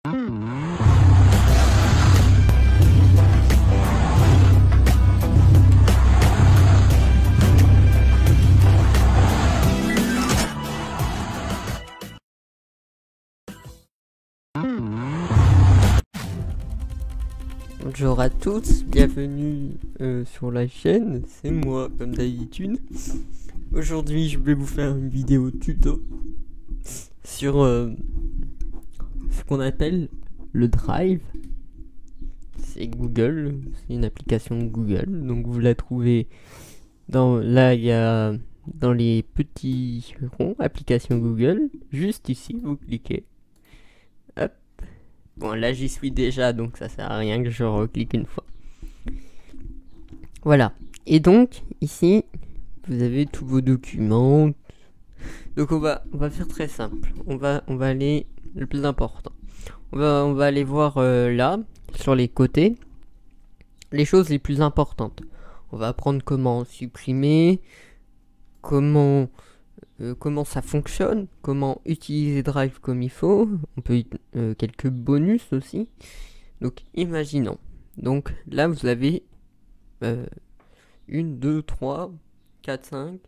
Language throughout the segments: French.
Bonjour à tous, bienvenue sur la chaîne, c'est moi comme d'habitude. Aujourd'hui je vais vous faire une vidéo tuto sur ce qu'on appelle le Drive. C'est Google, c'est une application Google, donc vous la trouvez là il y a dans les petits ronds, application Google, juste ici vous cliquez. Hop. Bon, là j'y suis déjà, donc ça sert à rien que je reclique une fois. Voilà. Et donc, ici, vous avez tous vos documents. Donc on va faire très simple. On va aller le plus important. On va aller voir là, sur les côtés, les choses les plus importantes. On va apprendre comment supprimer, comment ça fonctionne, comment utiliser Drive comme il faut. On peut quelques bonus aussi. Donc imaginons, donc là vous avez 1, 2, 3, 4, 5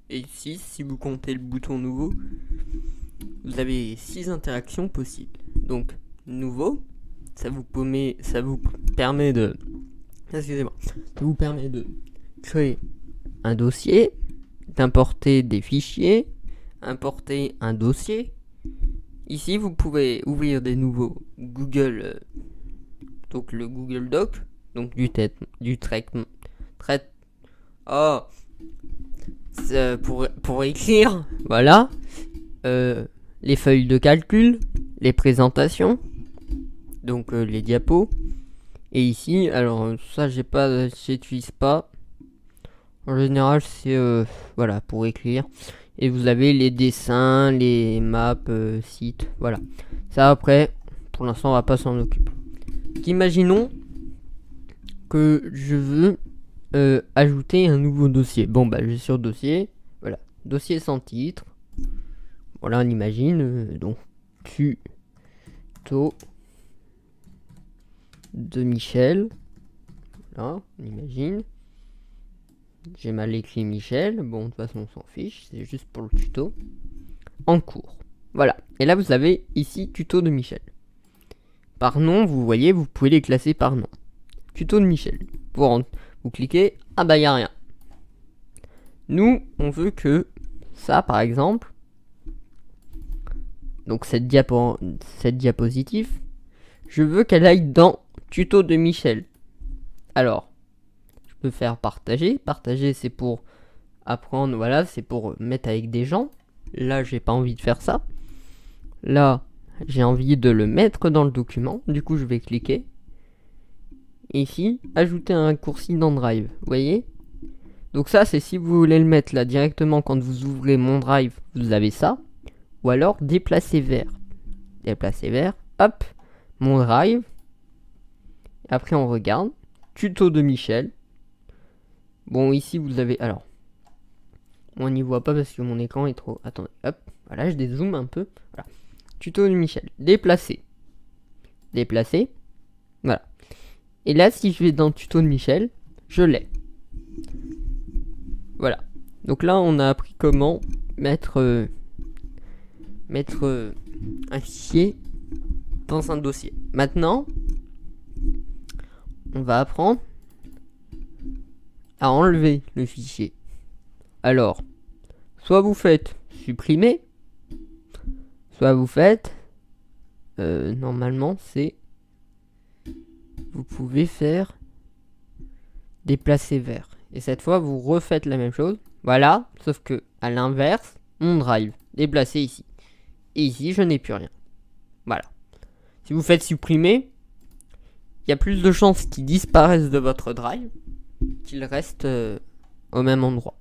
et 6 si vous comptez le bouton nouveau. Vous avez 6 interactions possibles. Donc nouveau, ça vous permet de créer un dossier, d'importer des fichiers, importer un dossier. Ici vous pouvez ouvrir des nouveaux Google, donc le Google Doc, donc pour écrire, voilà, les feuilles de calcul, les présentations, donc les diapos. Et ici, alors ça j'utilise pas. En général, c'est voilà, pour écrire. Et vous avez les dessins, les maps, sites, voilà. Ça après, pour l'instant, on va pas s'en occuper. Donc, imaginons que je veux ajouter un nouveau dossier. Bon, bah, je vais sur dossier, voilà, dossier sans titre. Voilà, on imagine, donc, tuto de Michel. Voilà, on imagine. J'ai mal écrit Michel, bon de toute façon on s'en fiche, c'est juste pour le tuto. En cours. Voilà. Et là vous avez ici tuto de Michel. Par nom, vous voyez, vous pouvez les classer par nom. Tuto de Michel. Vous cliquez, ah bah y a rien. Nous, on veut que ça par exemple, donc cette diapositive, je veux qu'elle aille dans tuto de Michel. Alors, faire partager. Partager, c'est pour apprendre, voilà, c'est pour mettre avec des gens. Là, j'ai pas envie de faire ça. Là, j'ai envie de le mettre dans le document. Du coup, je vais cliquer. Ici, ajouter un raccourci dans Drive. Vous voyez? Donc ça, c'est si vous voulez le mettre là directement quand vous ouvrez mon Drive, vous avez ça. Ou alors, déplacer vers. Déplacer vers. Hop, mon Drive. Après, on regarde. Tuto de Michel. Bon, ici vous avez, alors, on n'y voit pas parce que mon écran est trop, attendez, hop, voilà, je dézoome un peu, voilà, tuto de Michel, déplacer, voilà, et là, si je vais dans tuto de Michel, je l'ai, voilà, donc là, on a appris comment mettre un fichier dans un dossier. Maintenant, on va apprendre à enlever le fichier. Alors, soit vous faites supprimer, soit vous faites normalement c'est vous pouvez faire déplacer vers. Et cette fois vous refaites la même chose. Voilà, sauf que à l'inverse, mon Drive déplacé ici. Et ici je n'ai plus rien. Voilà. Si vous faites supprimer, il y a plus de chances qu'ils disparaissent de votre Drive qu'il reste au même endroit.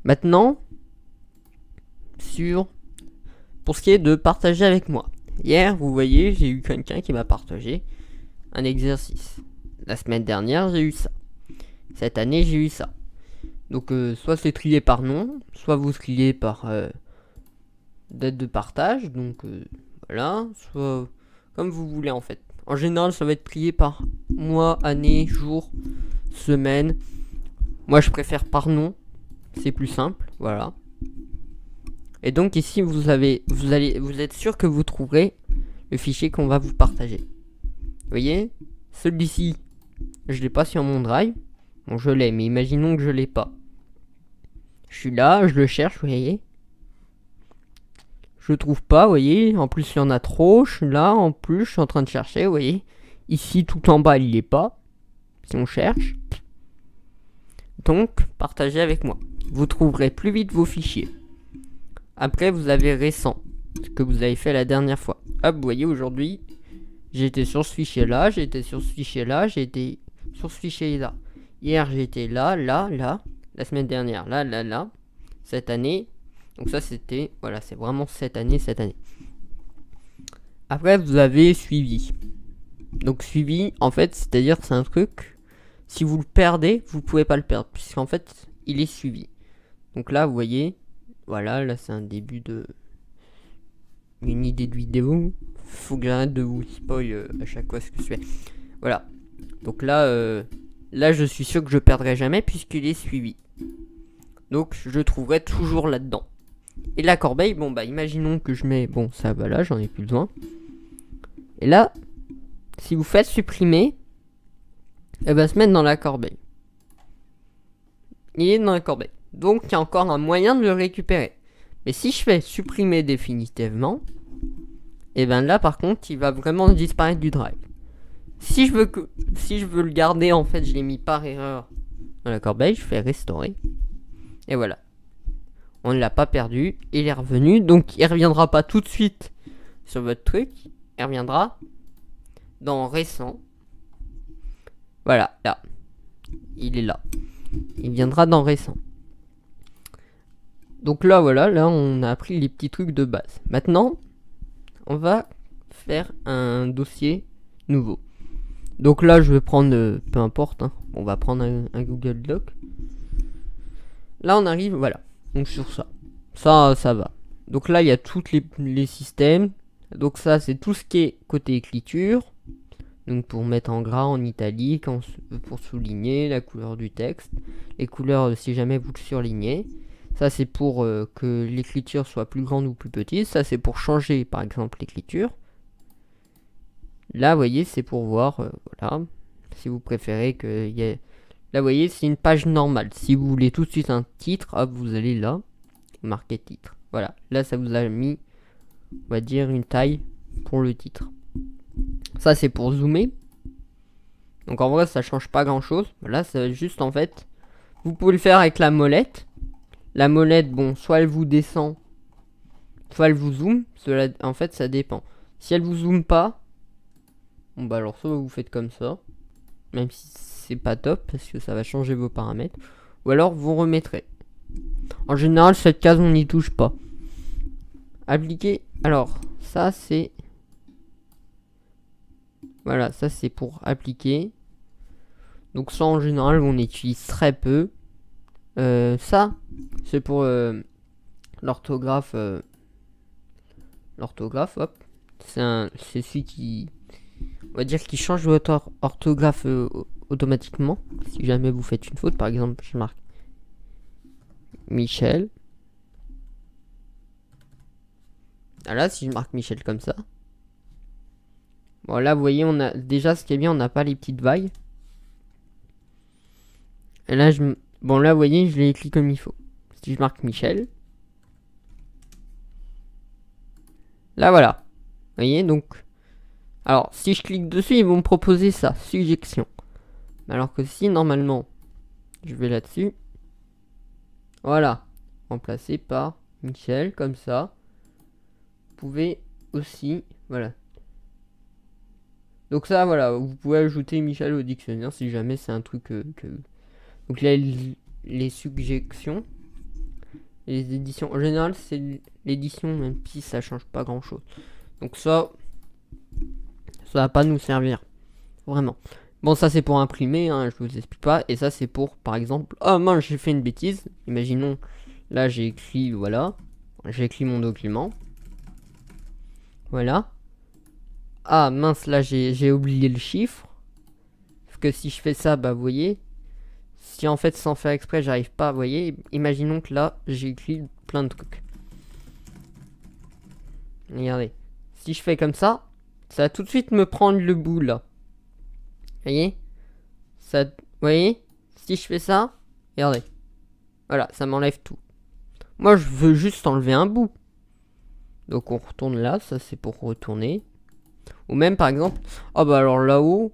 Maintenant, pour ce qui est de partager avec moi. Hier, vous voyez, j'ai eu quelqu'un qui m'a partagé un exercice. La semaine dernière, j'ai eu ça. Cette année, j'ai eu ça. Donc, soit c'est trié par nom, soit vous triez par date de partage. Donc, voilà. Soit comme vous voulez en fait. En général, ça va être trié par mois, année, jour, semaine. Moi, je préfère par nom. C'est plus simple, voilà. Et donc ici, vous êtes sûr que vous trouverez le fichier qu'on va vous partager. Vous voyez, celui-ci, je l'ai pas sur mon drive. Bon, je l'ai, mais imaginons que je l'ai pas. Je suis là, je le cherche, vous voyez. Je le trouve pas, vous voyez. En plus, il y en a trop. Je suis là, en plus, je suis en train de chercher, vous voyez. Ici, tout en bas, il n'y est pas. Si on cherche. Donc, partagez avec moi. Vous trouverez plus vite vos fichiers. Après, vous avez récent. Ce que vous avez fait la dernière fois. Hop, vous voyez, aujourd'hui, j'ai été sur ce fichier-là. J'ai été sur ce fichier-là. J'ai été sur ce fichier-là. Hier, j'ai été là, là, là. La semaine dernière, là, là, là. Cette année. Donc ça, c'était... Voilà, c'est vraiment cette année, cette année. Après, vous avez suivi. Donc suivi, en fait, c'est-à-dire c'est un truc... Si vous le perdez, vous pouvez pas le perdre. Puisqu'en fait, il est suivi. Donc là, vous voyez... Voilà, là, c'est un début de... Une idée de vidéo. Faut que j'arrête de vous spoil à chaque fois ce que je fais. Voilà. Donc là, là, je suis sûr que je perdrai jamais puisqu'il est suivi. Donc, je trouverai toujours là-dedans. Et la corbeille, bon, bah, imaginons que je mets... Bon, ça, bah là, j'en ai plus besoin. Et là, si vous faites supprimer, elle va se mettre dans la corbeille. Il est dans la corbeille. Donc, il y a encore un moyen de le récupérer. Mais si je fais supprimer définitivement, et ben là, par contre, il va vraiment disparaître du drive. Si je veux le garder, en fait, je l'ai mis par erreur dans la corbeille, je fais restaurer. Et voilà. On ne l'a pas perdu, il est revenu. Donc, il reviendra pas tout de suite sur votre truc. Il reviendra dans récent. Voilà, là. Il est là. Il viendra dans récent. Donc là, voilà, là, on a appris les petits trucs de base. Maintenant, on va faire un dossier nouveau. Donc là, je vais prendre, peu importe, hein, on va prendre un Google Doc. Là, on arrive, voilà. Donc sur ça. Ça va. Donc là, il y a tous les systèmes. Donc ça, c'est tout ce qui est côté écriture. Donc pour mettre en gras, en italique, pour souligner la couleur du texte. Les couleurs, si jamais vous le surlignez. Ça, c'est pour que l'écriture soit plus grande ou plus petite. Ça, c'est pour changer, par exemple, l'écriture. Là, vous voyez, c'est pour voir, voilà. Si vous préférez qu'il y ait... Là, vous voyez, c'est une page normale. Si vous voulez tout de suite un titre, hop, vous allez là, marquer titre. Voilà, là, ça vous a mis, on va dire, une taille pour le titre. Ça, c'est pour zoomer. Donc, en vrai, ça change pas grand-chose. Là, c'est juste, en fait, vous pouvez le faire avec la molette. La molette, bon, soit elle vous descend, soit elle vous zoome. Cela, en fait, ça dépend. Si elle vous zoome pas, bon, bah, alors, soit vous faites comme ça. Même si c'est pas top parce que ça va changer vos paramètres. Ou alors vous remettrez. En général, cette case on n'y touche pas. Appliquer. Alors, ça c'est... Voilà, ça c'est pour appliquer. Donc ça en général on utilise très peu. Ça, c'est pour l'orthographe. L'orthographe, hop. C'est celui qui... On va dire qu'il change votre orthographe automatiquement. Si jamais vous faites une faute, par exemple, je marque Michel. Là, si je marque Michel comme ça. Bon, là, vous voyez, on a déjà ce qui est bien, on n'a pas les petites vagues. Et là, bon, là, vous voyez, je l'ai écrit comme il faut. Si je marque Michel. Là, voilà. Vous voyez, donc... Alors, si je clique dessus, ils vont me proposer ça, suggestion. Alors que si, normalement, je vais là-dessus. Voilà. Remplacé par Michel, comme ça. Vous pouvez aussi, voilà. Donc ça, voilà, vous pouvez ajouter Michel au dictionnaire si jamais c'est un truc que... Donc là, les suggestions. Les éditions. En général, c'est l'édition, même si ça change pas grand-chose. Donc ça va pas nous servir. Vraiment. Bon, ça c'est pour imprimer, hein, je vous explique pas. Et ça c'est pour, par exemple... Oh mince, j'ai fait une bêtise. Imaginons, là j'ai écrit, voilà. J'ai écrit mon document. Voilà. Ah mince, là j'ai oublié le chiffre. Parce que si je fais ça, bah vous voyez. Si en fait sans faire exprès j'arrive pas, vous voyez. Imaginons que là j'ai écrit plein de trucs. Regardez. Si je fais comme ça va tout de suite me prendre le bout là. Vous voyez. Ça, vous voyez. Si je fais ça, regardez. Voilà, ça m'enlève tout. Moi je veux juste enlever un bout. Donc on retourne là, ça c'est pour retourner. Ou même par exemple, ah bah alors là-haut,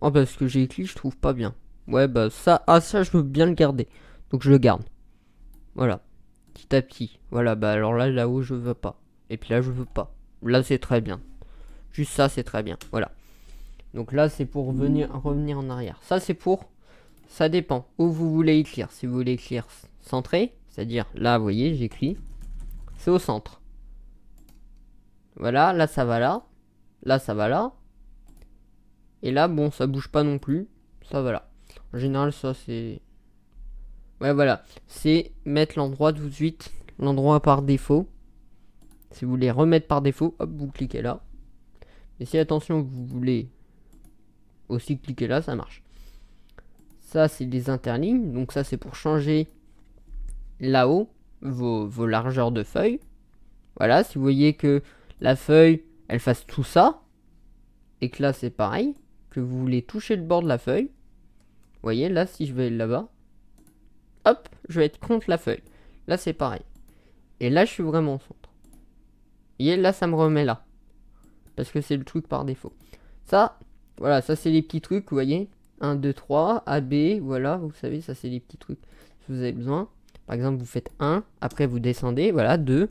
ah bah ce que j'ai écrit je trouve pas bien. Ouais bah ça, ça je veux bien le garder. Donc je le garde. Voilà. Petit à petit. Voilà, bah alors là-haut je veux pas. Et puis là je veux pas. Là c'est très bien. Juste ça c'est très bien. Voilà. Donc là c'est pour revenir en arrière. Ça c'est pour, ça dépend où vous voulez écrire. Si vous voulez écrire centré, c'est-à-dire là vous voyez j'écris, c'est au centre. Voilà, là ça va là. Là ça va là. Et là bon ça bouge pas non plus. Ça va là. En général ça c'est... Ouais voilà. C'est mettre l'endroit tout de suite. L'endroit par défaut. Si vous voulez remettre par défaut, hop vous cliquez là. Et si attention vous voulez aussi cliquer là, ça marche. Ça c'est des interlignes. Donc ça c'est pour changer là-haut vos largeurs de feuilles. Voilà, si vous voyez que la feuille elle fasse tout ça. Et que là c'est pareil, que vous voulez toucher le bord de la feuille, vous voyez là si je vais là-bas, hop, je vais être contre la feuille. Là c'est pareil. Et là je suis vraiment au centre. Vous voyez là ça me remet là. Parce que c'est le truc par défaut. Ça, voilà, ça c'est les petits trucs, vous voyez. 1, 2, 3, A, B, voilà, vous savez, ça c'est les petits trucs si vous avez besoin. Par exemple vous faites 1, après vous descendez, voilà, 2,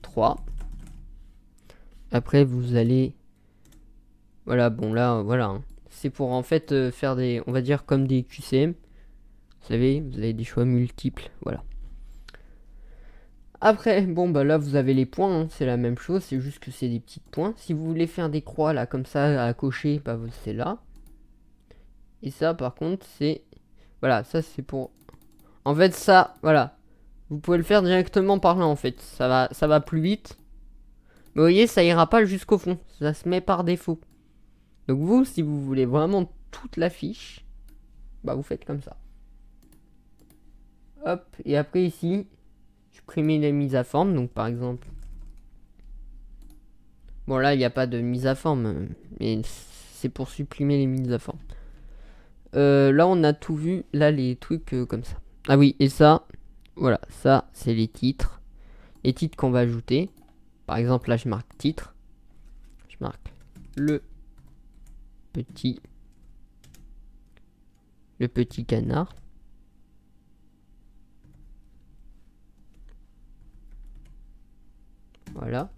3. Après vous allez... Voilà, bon là, voilà. Hein. C'est pour en fait faire des, on va dire comme des QCM. Vous savez, vous avez des choix multiples, voilà. Après, bon bah là vous avez les points, hein, c'est la même chose, c'est juste que c'est des petits points. Si vous voulez faire des croix là comme ça à cocher, bah c'est là. Et ça par contre c'est, voilà, ça c'est pour, en fait ça, voilà, vous pouvez le faire directement par là en fait, ça va plus vite. Mais vous voyez, ça ira pas jusqu'au fond, ça se met par défaut. Donc vous, si vous voulez vraiment toute la fiche, bah vous faites comme ça. Hop, et après ici, supprimer les mises à forme. Donc par exemple, bon là il n'y a pas de mise à forme, mais c'est pour supprimer les mises à forme. Là on a tout vu, là les trucs comme ça. Ah oui, et ça, voilà, ça c'est les titres. Les titres qu'on va ajouter. Par exemple là je marque titre. Je marque le petit canard. Voilà.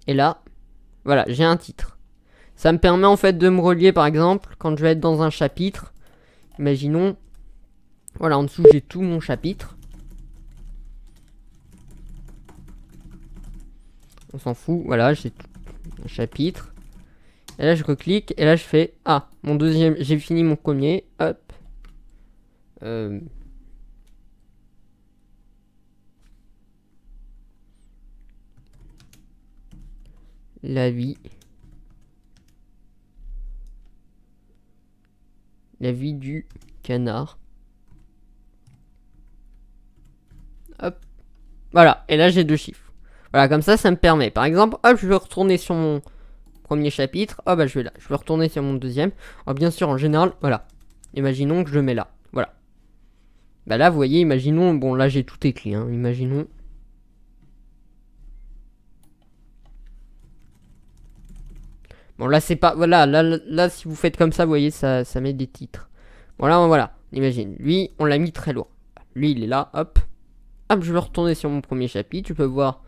Et là, voilà, j'ai un titre. Ça me permet en fait de me relier par exemple quand je vais être dans un chapitre. Imaginons, voilà, en dessous j'ai tout mon chapitre. On s'en fout, voilà, j'ai tout un chapitre. Et là je reclique et là je fais, ah, mon deuxième, j'ai fini mon premier, hop. La vie du canard. Hop. Voilà, et là j'ai deux chiffres. Voilà, comme ça me permet. Par exemple, hop, je vais retourner sur mon premier chapitre. Oh bah je vais là. Je vais retourner sur mon deuxième. Oh, bien sûr, en général, voilà. Imaginons que je le mets là. Voilà. Bah là, vous voyez, imaginons, bon là j'ai tout écrit, hein. Imaginons. Bon là c'est pas, voilà, là si vous faites comme ça, vous voyez, ça met des titres. Bon là, voilà, imagine, lui, on l'a mis très loin. Lui, il est là, hop. Hop, je vais retourner sur mon premier chapitre, je peux voir.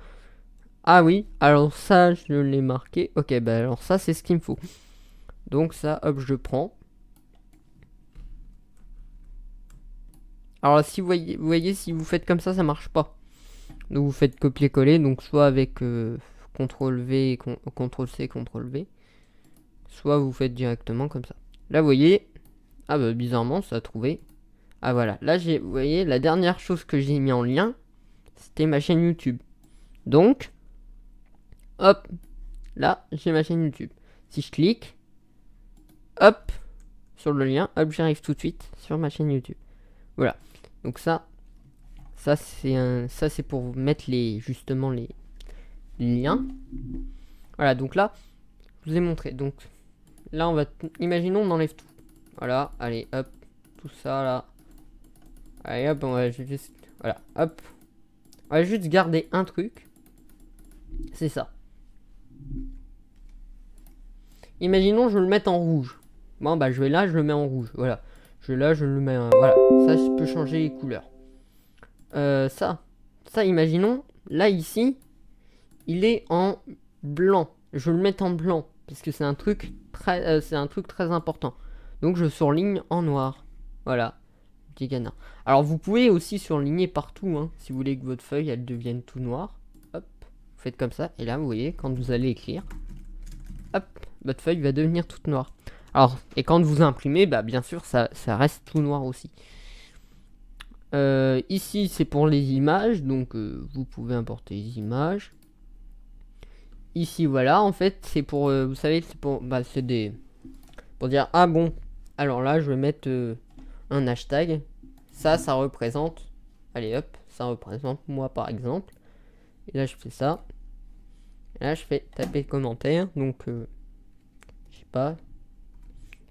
Ah oui, alors ça, je l'ai marqué. Ok, bah alors ça, c'est ce qu'il me faut. Donc ça, hop, je prends. Alors si vous voyez, si vous faites comme ça marche pas. Donc vous faites copier-coller, donc soit avec CTRL V, CTRL C, CTRL V. Soit vous faites directement comme ça. Là, vous voyez, ah bah bizarrement, ça a trouvé. Ah voilà, là, vous voyez, la dernière chose que j'ai mis en lien, c'était ma chaîne YouTube. Donc, hop, là, j'ai ma chaîne YouTube. Si je clique, hop, sur le lien, hop, j'arrive tout de suite sur ma chaîne YouTube. Voilà. Donc ça c'est pour mettre justement les liens. Voilà, donc là, je vous ai montré. Donc là, imaginons on enlève tout. Voilà, allez, hop, tout ça là. Allez, hop, on va juste, voilà, hop. On va juste garder un truc. C'est ça. Imaginons je le mette en rouge. Bon, bah je vais là, je le mets en rouge. Voilà. Je vais là, je le mets en... Voilà. Ça, je peux changer les couleurs. Ça, imaginons, là, ici, il est en blanc. Je vais le mettre en blanc. Parce que c'est un truc très important. Donc, je surligne en noir. Voilà. Petit canard. Alors, vous pouvez aussi surligner partout, hein, si vous voulez que votre feuille, elle devienne tout noire. Hop. Vous faites comme ça. Et là, vous voyez, quand vous allez écrire, hop, votre feuille va devenir toute noire. Alors, et quand vous imprimez, bah, bien sûr, ça reste tout noir aussi. Ici, c'est pour les images, donc vous pouvez importer les images. Ici, voilà, en fait, c'est pour, vous savez, c'est pour, bah, c'est des, pour dire, ah bon, alors là, je vais mettre un hashtag. Ça représente, allez hop, ça représente moi par exemple. Et là, je fais ça. Et là, je fais taper commentaire, donc, je sais pas,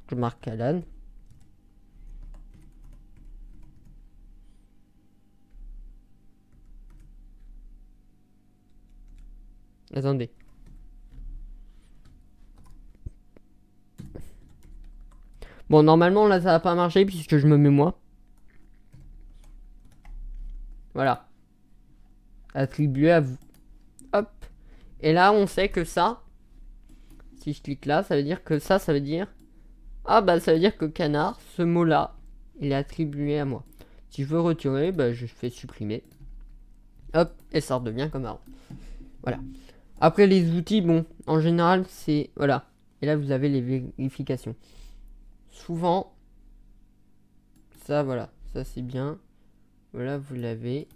je marque Alan. Attendez. Bon, normalement, là, ça va pas marcher puisque je me mets moi. Voilà. Attribué à vous. Hop. Et là, on sait que ça, si je clique là, ça veut dire que ça veut dire... Ah, bah, ça veut dire que canard, ce mot-là, il est attribué à moi. Si je veux retirer, bah, je fais supprimer. Hop, et ça redevient comme avant. Voilà. Après, les outils, bon, en général, c'est... Voilà. Et là, vous avez les vérifications. Souvent, ça, voilà. Ça, c'est bien. Voilà, vous l'avez.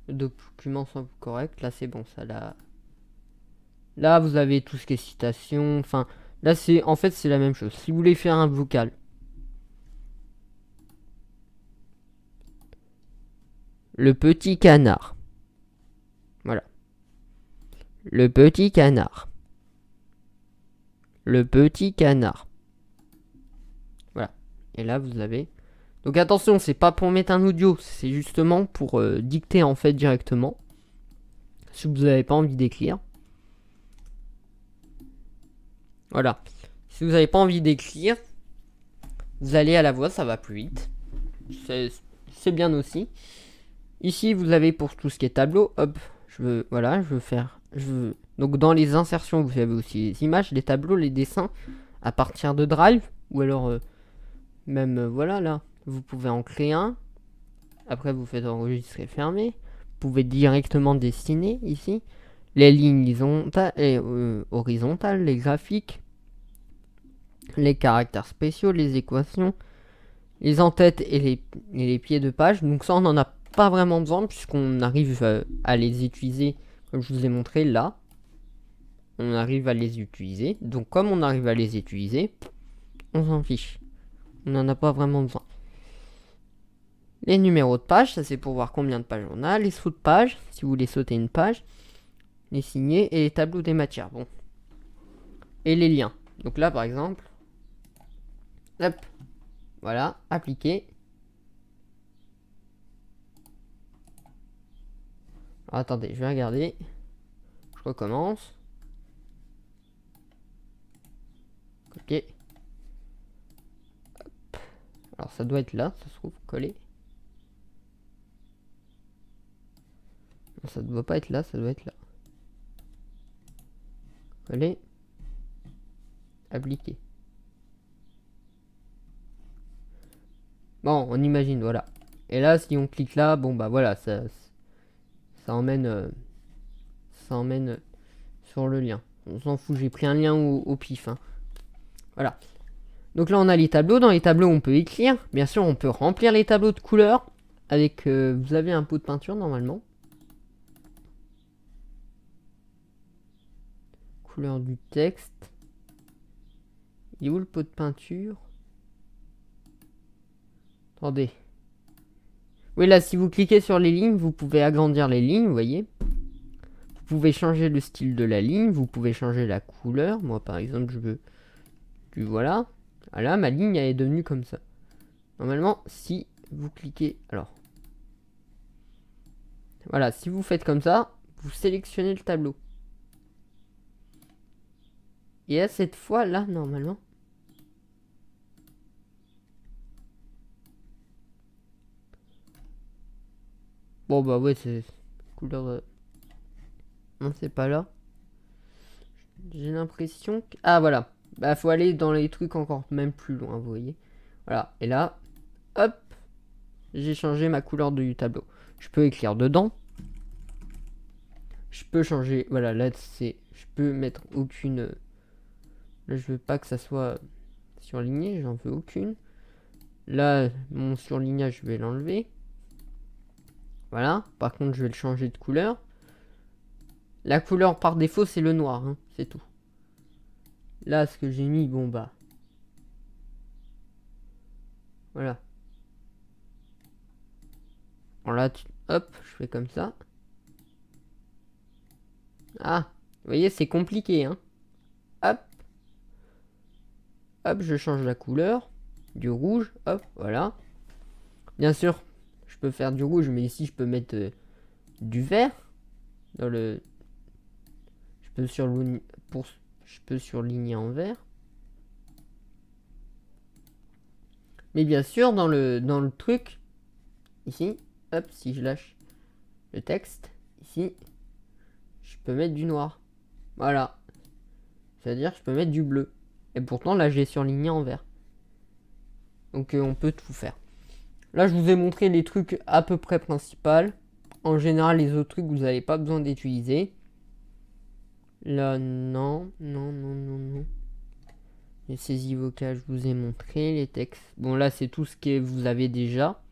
Le document semble correct. Là, c'est bon, ça, là... Là, vous avez tout ce qui est citation. Enfin, là, c'est... En fait, c'est la même chose. Si vous voulez faire un vocal... Le petit canard. Voilà. Le petit canard. Le petit canard. Voilà. Et là, vous avez... Donc attention, c'est pas pour mettre un audio. C'est justement pour dicter, en fait, directement. Si vous n'avez pas envie d'écrire. Voilà. Si vous n'avez pas envie d'écrire, vous allez à la voix, ça va plus vite. C'est bien aussi. Ici, vous avez pour tout ce qui est tableau, hop, voilà, je veux faire, donc dans les insertions, vous avez aussi les images, les tableaux, les dessins, à partir de Drive, ou alors, même, voilà, là, vous pouvez en créer un, après vous faites enregistrer, fermer, vous pouvez directement dessiner, ici, les lignes horizontales, les graphiques, les caractères spéciaux, les équations, les en-têtes et les pieds de page, donc ça on en a pas vraiment besoin puisqu'on arrive à les utiliser comme je vous ai montré là. On arrive à les utiliser. Donc comme on arrive à les utiliser, on s'en fiche. On n'en a pas vraiment besoin. Les numéros de page, ça c'est pour voir combien de pages on a. Les sauts de page, si vous voulez sauter une page. Les signés et les tableaux des matières. Bon. Et les liens. Donc là par exemple. Hop. Voilà. Appliquer. Alors, attendez, je vais regarder. Je recommence. Ok. Hop. Alors ça doit être là, ça se trouve, collé. Non, ça ne doit pas être là, ça doit être là. Coller. Appliquer. Bon, on imagine, voilà. Et là, si on clique là, bon bah voilà, ça emmène sur le lien. On s'en fout, j'ai pris un lien au pif. Hein. Voilà. Donc là, on a les tableaux. Dans les tableaux, on peut écrire. Bien sûr, on peut remplir les tableaux de couleurs. Avec, vous avez un pot de peinture, normalement. couleur du texte. Il est où le pot de peinture? Attendez. Oui, là, si vous cliquez sur les lignes, vous pouvez agrandir les lignes, vous voyez. Vous pouvez changer le style de la ligne, vous pouvez changer la couleur. Moi, par exemple, je veux du voilà. Voilà, ma ligne, elle est devenue comme ça. Normalement, si vous cliquez... Alors. Voilà, si vous faites comme ça, vous sélectionnez le tableau. Et à cette fois, là, normalement... Bon, bah ouais, c'est couleur... Non, c'est pas là. J'ai l'impression que... Ah, voilà. Bah, faut aller dans les trucs encore même plus loin, vous voyez. Voilà. Et là, hop, j'ai changé ma couleur du tableau. Je peux écrire dedans. Je peux changer... Voilà, là, c'est... Je peux mettre aucune... Là, je veux pas que ça soit surligné. J'en veux aucune. Là, mon surlignage, je vais l'enlever. Voilà. Par contre, je vais le changer de couleur. La couleur par défaut, c'est le noir. Hein, c'est tout. Là, ce que j'ai mis, bon, bah... Voilà. Alors là, hop, je fais comme ça. Ah, vous voyez, c'est compliqué, hein. Hop. Hop, je change la couleur. Du rouge, hop, voilà. Bien sûr, je peux faire du rouge, mais ici, je peux mettre du vert. Dans le... Je peux surligner en vert. Mais bien sûr, dans le truc, ici, hop, si je lâche le texte, ici, je peux mettre du noir. Voilà. C'est-à-dire, je peux mettre du bleu. Et pourtant, là, j'ai surligné en vert. Donc, on peut tout faire. Là, je vous ai montré les trucs à peu près principaux. En général, les autres trucs, vous n'avez pas besoin d'utiliser. Là, non. Les saisies vocales, je vous ai montré. Les textes. Bon, là, c'est tout ce que vous avez déjà.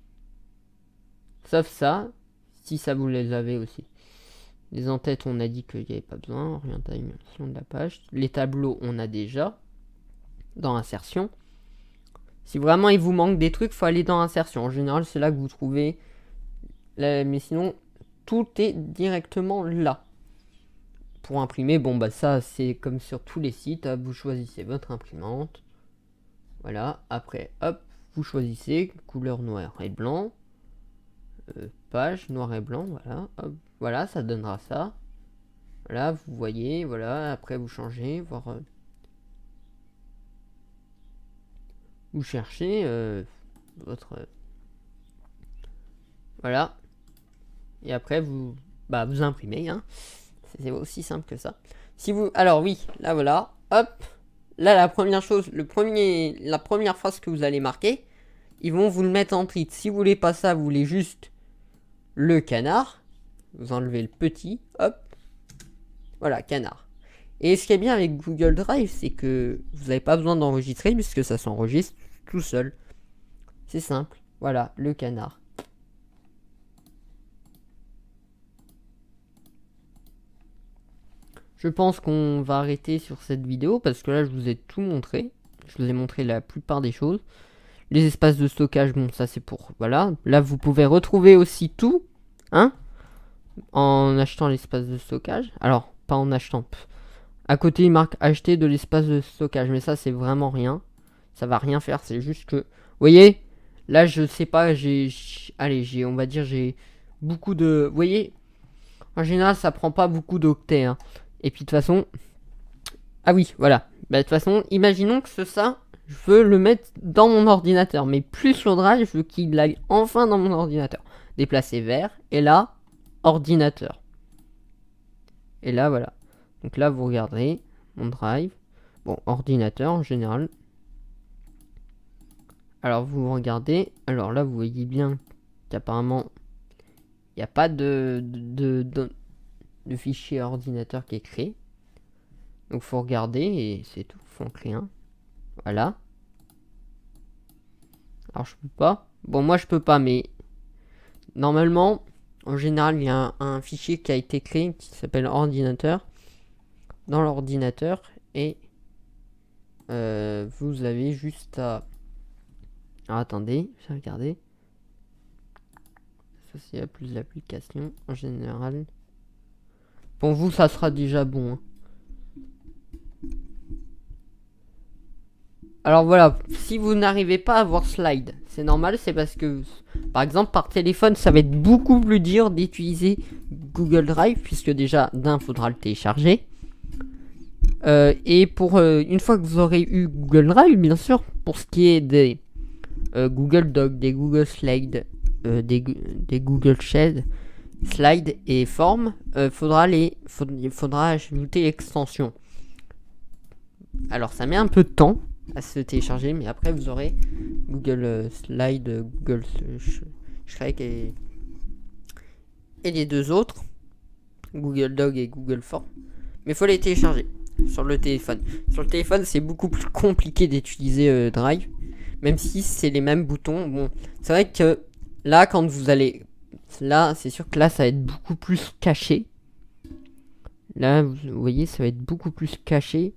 Sauf ça. Si ça, vous les avez aussi. Les en-têtes, on a dit qu'il n'y avait pas besoin. Orientation de la page. Les tableaux, on a déjà. Dans insertion. Si vraiment il vous manque des trucs, il faut aller dans insertion. En général, c'est là que vous trouvez. Mais sinon, tout est directement là. Pour imprimer, bon bah ça c'est comme sur tous les sites, hop, vous choisissez votre imprimante. Voilà, après hop, vous choisissez couleur noir et blanc. Page noir et blanc, voilà, hop, voilà, ça donnera ça. Voilà, vous voyez, voilà, après vous changez, voir... vous cherchez votre... voilà. Et après vous... bah vous imprimez, hein. C'est aussi simple que ça. Si vous... Alors oui, là voilà, hop. Là la première chose, la première phrase que vous allez marquer, ils vont vous le mettre en titre. Si vous voulez pas ça, vous voulez juste le canard. Vous enlevez le petit, hop. Voilà, canard. Et ce qui est bien avec Google Drive, c'est que vous n'avez pas besoin d'enregistrer puisque ça s'enregistre tout seul. C'est simple. Voilà, le canard. Je pense qu'on va arrêter sur cette vidéo parce que là je vous ai tout montré. Je vous ai montré la plupart des choses. Les espaces de stockage, bon ça c'est pour... Voilà. Là vous pouvez retrouver aussi tout. Hein, en achetant l'espace de stockage. Alors, pas en achetant. À côté il marque acheter de l'espace de stockage. Mais ça c'est vraiment rien. Ça va rien faire. C'est juste que... Vous voyez, là je sais pas, allez, on va dire j'ai beaucoup de... Vous voyez, en général ça prend pas beaucoup d'octets. Hein. Et puis de toute façon... Ah oui, voilà. Bah de toute façon, imaginons que ça, je veux le mettre dans mon ordinateur. Mais plus sur Drive, je veux qu'il aille enfin dans mon ordinateur. Déplacer vers, et là, ordinateur. Et là, voilà. Donc là, vous regardez mon Drive. Bon, ordinateur en général. Alors, vous regardez. Alors là, vous voyez bien qu'apparemment, il n'y a pas de fichier ordinateur qui est créé. Donc, faut regarder et c'est tout. Faut en créer un. Voilà. Alors, je peux pas. Bon, moi, je peux pas, mais normalement, en général, il y a un fichier qui a été créé qui s'appelle ordinateur. dans l'ordinateur et vous avez juste à... Alors, attendez, je vais regarder. Ça c'est plus l'application en général. Pour vous ça sera déjà bon. Hein. Alors voilà, si vous n'arrivez pas à voir Slide, c'est normal, c'est parce que, par exemple, par téléphone, ça va être beaucoup plus dur d'utiliser Google Drive, puisque déjà, d'un, faudra le télécharger. Et pour une fois que vous aurez eu Google Drive, bien sûr, pour ce qui est des Google Docs, des Google Slides, des Google Slide et Form, faudra ajouter l'extension. Alors ça met un peu de temps à se télécharger, mais après vous aurez Google Slide, Google Shrek et les deux autres, Google Doc et Google Form. Mais il faut les télécharger sur le téléphone. Sur le téléphone, c'est beaucoup plus compliqué d'utiliser Drive, même si c'est les mêmes boutons. Bon, c'est vrai que là, quand vous allez... Là, c'est sûr que là, ça va être beaucoup plus caché. Là, vous voyez, ça va être beaucoup plus caché.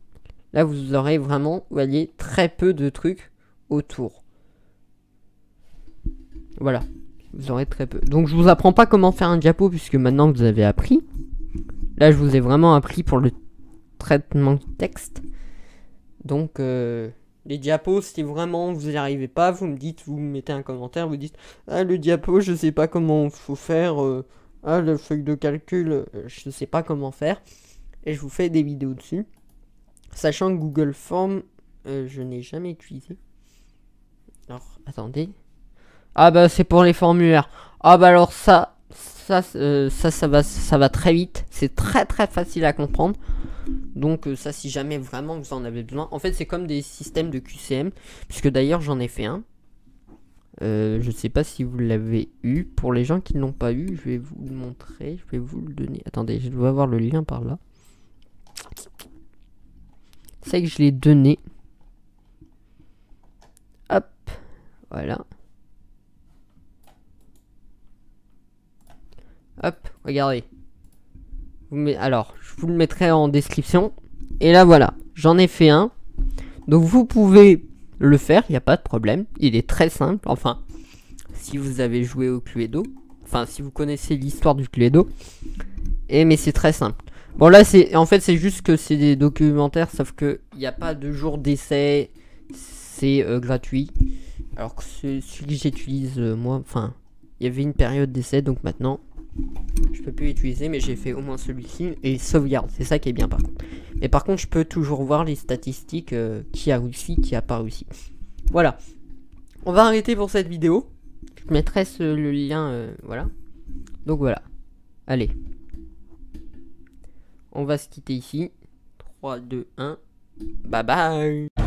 Là, vous aurez vraiment, vous voyez, très peu de trucs autour. Voilà. Vous aurez très peu. Donc, je vous apprends pas comment faire un diapo, puisque maintenant vous avez appris. Là, je vous ai vraiment appris pour le traitement de texte. Donc, les diapos, si vraiment vous n'y arrivez pas, vous me dites, vous mettez un commentaire, vous dites « Ah, le diapo, je sais pas comment faut faire. Ah, la feuille de calcul, je sais pas comment faire. » Et je vous fais des vidéos dessus. Sachant que Google Form, je n'ai jamais utilisé. Alors, attendez. Ah bah, c'est pour les formulaires. Ah bah alors ça va très vite. C'est très très facile à comprendre. Donc ça, si jamais vraiment vous en avez besoin. En fait, c'est comme des systèmes de QCM. Puisque d'ailleurs, j'en ai fait un. Je sais pas si vous l'avez eu. Pour les gens qui ne l'ont pas eu, je vais vous le montrer. Je vais vous le donner. Attendez, je dois avoir le lien par là. C'est que je l'ai donné. Hop. Voilà. Hop, regardez. Alors, je vous le mettrai en description. Et là, voilà. J'en ai fait un. Donc, vous pouvez le faire. Il n'y a pas de problème. Il est très simple. Enfin, si vous avez joué au Cluedo. Enfin, si vous connaissez l'histoire du Cluedo. Mais c'est très simple. Bon, là, en fait, c'est juste que c'est des documentaires. Sauf que il n'y a pas de jour d'essai. C'est gratuit. Alors que celui que j'utilise, moi, enfin, il y avait une période d'essai. Donc maintenant... je peux plus l'utiliser, mais j'ai fait au moins celui-ci et sauvegarde, c'est ça qui est bien par contre. Mais par contre, je peux toujours voir les statistiques, qui a réussi, qui a pas réussi. Voilà. On va arrêter pour cette vidéo. Je mettrai le lien, voilà. Donc voilà. Allez. On va se quitter ici. 3, 2, 1. Bye bye.